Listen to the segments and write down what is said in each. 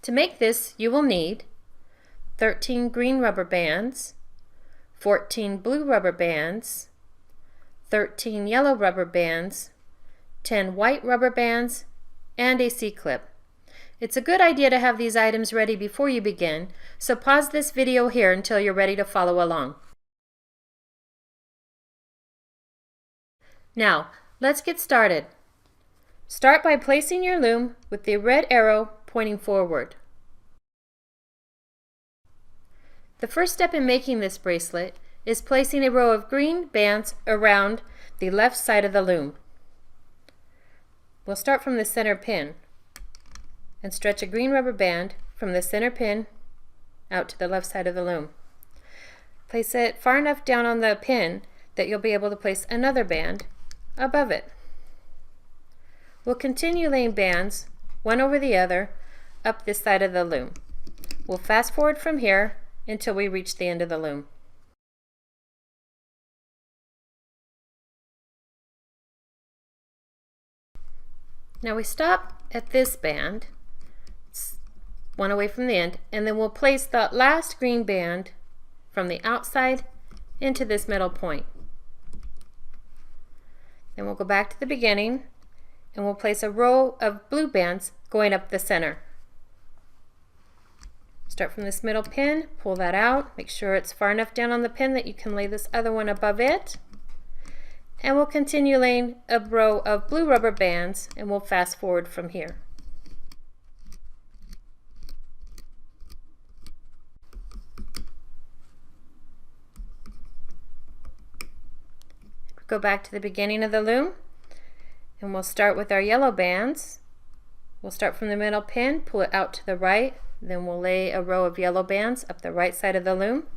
To make this, you will need 13 green rubber bands, 14 blue rubber bands, 13 yellow rubber bands, 10 white rubber bands, and a C-clip. It's a good idea to have these items ready before you begin, so pause this video here until you're ready to follow along. Now, let's get started. Start by placing your loom with the red arrow pointing forward. The first step in making this bracelet is placing a row of green bands around the left side of the loom. We'll start from the center pin and stretch a green rubber band from the center pin out to the left side of the loom. Place it far enough down on the pin that you'll be able to place another band above it. We'll continue laying bands, one over the other, up this side of the loom. We'll fast forward from here until we reach the end of the loom. Now we stop at this band, one away from the end, and then we'll place the last green band from the outside into this middle point. Then we'll go back to the beginning and we'll place a row of blue bands going up the center. Start from this middle pin, pull that out, make sure it's far enough down on the pin that you can lay this other one above it. And we'll continue laying a row of blue rubber bands and we'll fast forward from here. Go back to the beginning of the loom and we'll start with our yellow bands. We'll start from the middle pin, pull it out to the right, then we'll lay a row of yellow bands up the right side of the loom.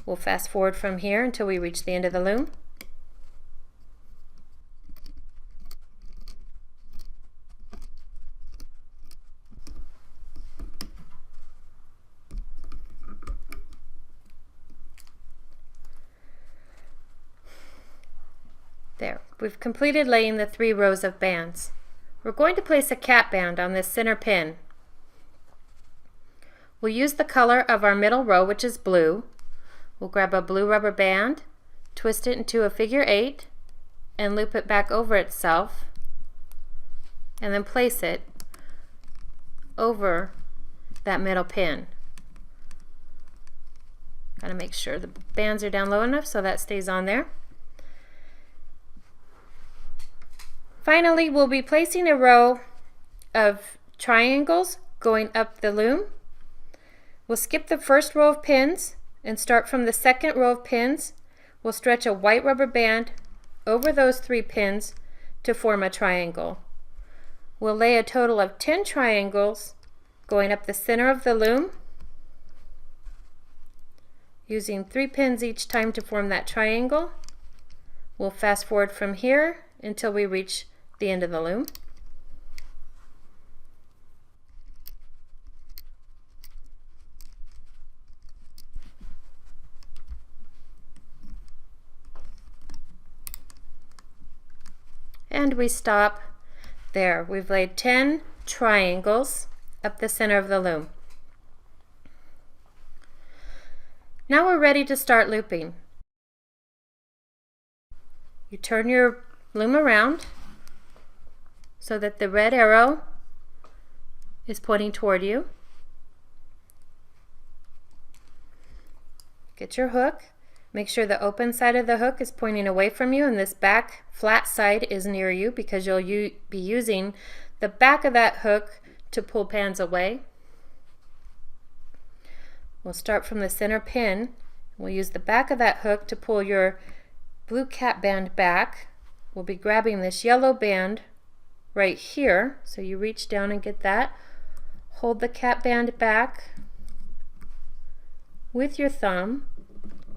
We'll fast forward from here until we reach the end of the loom. There, we've completed laying the 3 rows of bands. We're going to place a cap band on this center pin. We'll use the color of our middle row, which is blue. We'll grab a blue rubber band, twist it into a figure 8, and loop it back over itself, and then place it over that middle pin. Gotta make sure the bands are down low enough so that stays on there. Finally, we'll be placing a row of triangles going up the loom. We'll skip the first row of pins and start from the second row of pins. We'll stretch a white rubber band over those 3 pins to form a triangle. We'll lay a total of 10 triangles going up the center of the loom, using 3 pins each time to form that triangle. We'll fast forward from here until we reach the end of the loom. And we stop there. We've laid 10 triangles up the center of the loom. Now we're ready to start looping. You turn your loom around so that the red arrow is pointing toward you. Get your hook. Make sure the open side of the hook is pointing away from you and this back flat side is near you, because you'll be using the back of that hook to pull bands away. We'll start from the center pin. We'll use the back of that hook to pull your blue cap band back. We'll be grabbing this yellow band right here, so you reach down and get that. Hold the cap band back with your thumb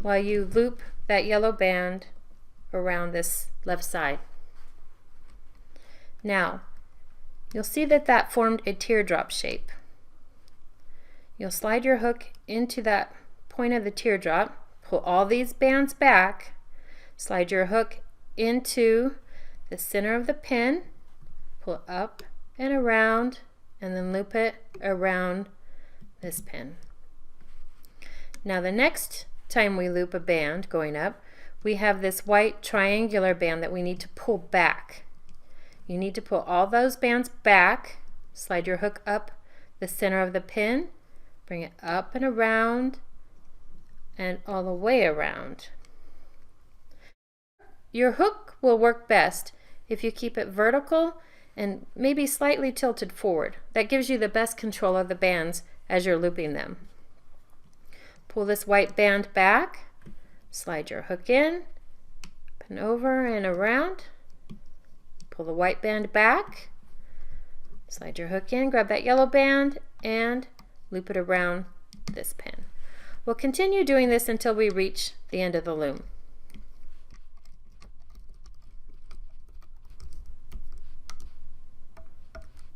while you loop that yellow band around this left side. Now, you'll see that that formed a teardrop shape. You'll slide your hook into that point of the teardrop, pull all these bands back, slide your hook into the center of the pin, pull it up and around, and then loop it around this pin. Now the next time we loop a band going up, we have this white triangular band that we need to pull back. You need to pull all those bands back, slide your hook up the center of the pin, bring it up and around, and all the way around. Your hook will work best if you keep it vertical and maybe slightly tilted forward. That gives you the best control of the bands as you're looping them. Pull this white band back, slide your hook in, up and over and around, pull the white band back, slide your hook in, grab that yellow band, and loop it around this pin. We'll continue doing this until we reach the end of the loom.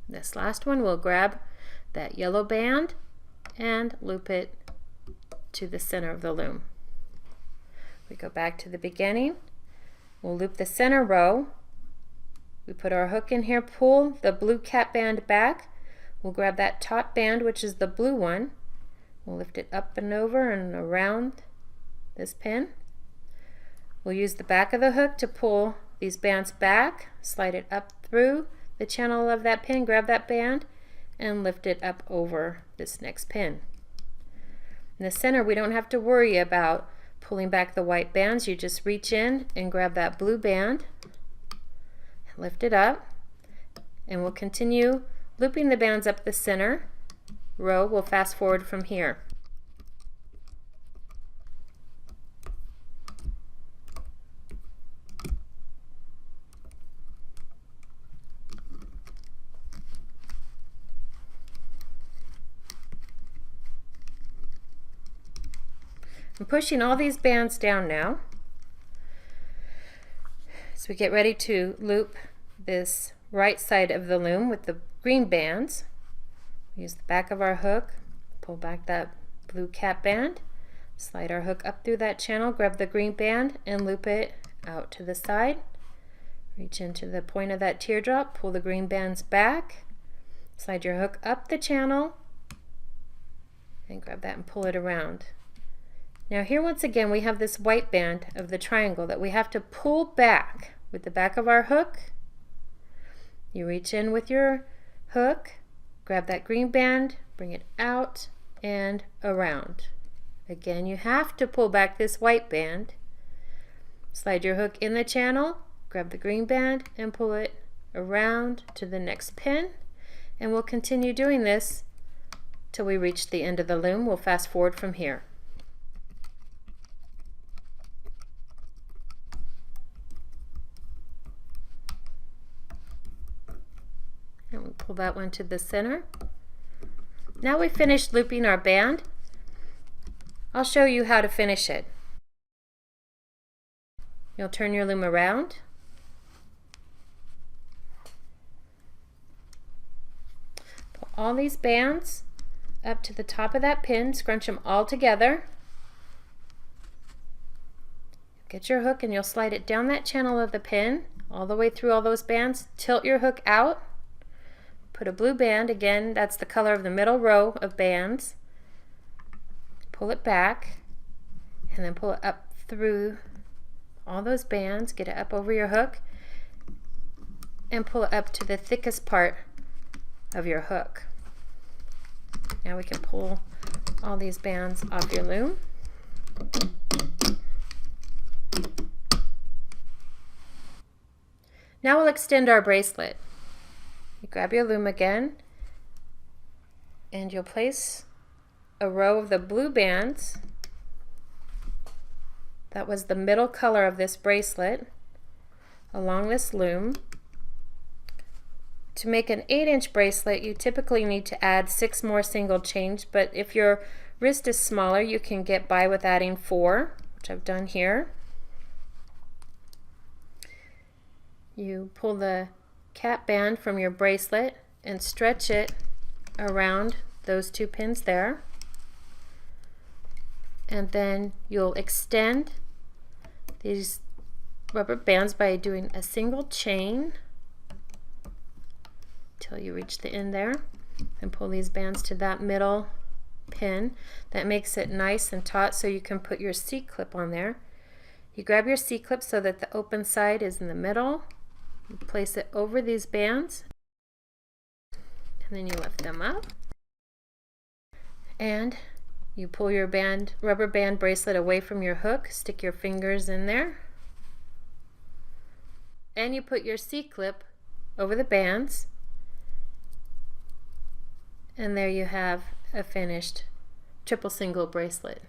This last one, we'll grab that yellow band and loop it to the center of the loom. We go back to the beginning. We'll loop the center row. We put our hook in here, pull the blue cap band back. We'll grab that top band, which is the blue one. We'll lift it up and over and around this pin. We'll use the back of the hook to pull these bands back, slide it up through the channel of that pin, grab that band, and lift it up over this next pin. In the center, we don't have to worry about pulling back the white bands. You just reach in and grab that blue band, lift it up, and we'll continue looping the bands up the center row. We'll fast forward from here. I'm pushing all these bands down now. So we get ready to loop this right side of the loom with the green bands. Use the back of our hook, pull back that blue cap band, slide our hook up through that channel, grab the green band and loop it out to the side. Reach into the point of that teardrop, pull the green bands back, slide your hook up the channel, and grab that and pull it around. Now here once again we have this white band of the triangle that we have to pull back with the back of our hook. You reach in with your hook, grab that green band, bring it out and around. Again, you have to pull back this white band, slide your hook in the channel, grab the green band and pull it around to the next pin, and we'll continue doing this till we reach the end of the loom. We'll fast forward from here. And we pull that one to the center. Now we've finished looping our band. I'll show you how to finish it. You'll turn your loom around. Pull all these bands up to the top of that pin, scrunch them all together. Get your hook and you'll slide it down that channel of the pin all the way through all those bands. Tilt your hook out. Put a blue band, again, that's the color of the middle row of bands. Pull it back and then pull it up through all those bands, get it up over your hook and pull it up to the thickest part of your hook. Now we can pull all these bands off your loom. Now we'll extend our bracelet. You grab your loom again and you'll place a row of the blue bands. That was the middle color of this bracelet along this loom. To make an 8-inch bracelet, you typically need to add 6 more single chains, but if your wrist is smaller, you can get by with adding 4, which I've done here. You pull the cap band from your bracelet and stretch it around those 2 pins there, and then you'll extend these rubber bands by doing a single chain till you reach the end there, and pull these bands to that middle pin. That makes it nice and taut so you can put your C-clip on there. You grab your C-clip so that the open side is in the middle. You place it over these bands, and then you lift them up, and you pull your rubber band bracelet away from your hook, stick your fingers in there, and you put your C-clip over the bands, and there you have a finished triple single bracelet.